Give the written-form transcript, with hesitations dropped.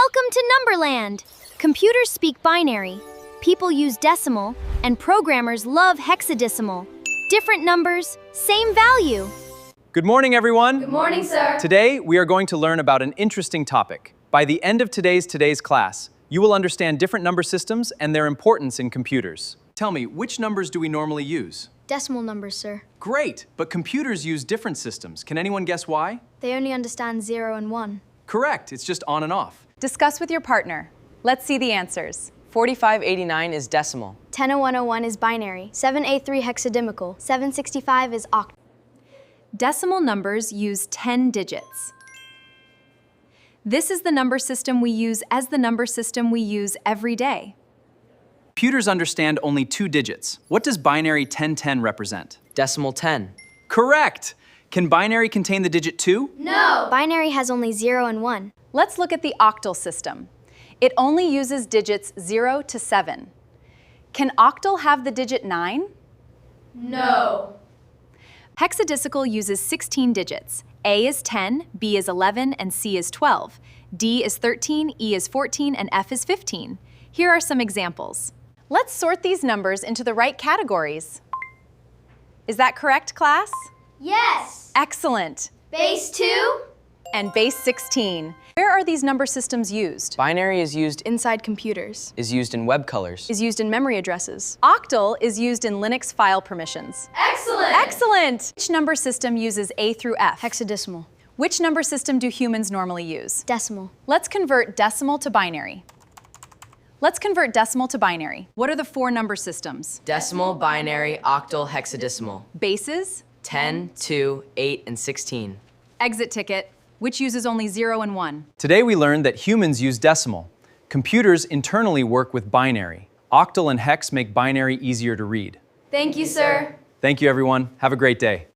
Welcome to Numberland! Computers speak binary, people use decimal, and programmers love hexadecimal. Different numbers, same value. Good morning, everyone. Good morning, sir. Today, we are going to learn about an interesting topic. By the end of today's class, you will understand different number systems and their importance in computers. Tell me, which numbers do we normally use? Decimal numbers, sir. Great, but computers use different systems. Can anyone guess why? They only understand 0 and 1. Correct, it's just on and off. Discuss with your partner. Let's see the answers. 4589 is decimal. 100101 is binary. 783 hexadecimal. 765 is octal. Decimal numbers use 10 digits. This is the number system we use as the number system we use every day. Computers understand only 2 digits. What does binary 1010 represent? Decimal 10. Correct! Can binary contain the digit 2? No! Binary has only 0 and 1. Let's look at the octal system. It only uses digits 0 to 7. Can octal have the digit 9? No. Hexadecimal uses 16 digits. A is 10, B is 11, and C is 12. D is 13, E is 14, and F is 15. Here are some examples. Let's sort these numbers into the right categories. Is that correct, class? Yes! Excellent. Base 2? And base 16. Where are these number systems used? Binary is used Inside computers. in web colors. Is used in memory addresses. Octal is used in Linux file permissions. Excellent! Excellent! Which number system uses A through F? Hexadecimal. Which number system do humans normally use? Decimal. Let's convert decimal to binary. Let's convert decimal to binary. What are the 4 number systems? Decimal, binary, octal, hexadecimal. Bases, 10, 2, 8, and 16. exit ticket, which uses only 0 and 1. Today we learned that humans use decimal. Computers internally work with binary. Octal and hex make binary easier to read. Thank you, sir. Thank you, everyone. Have a great day.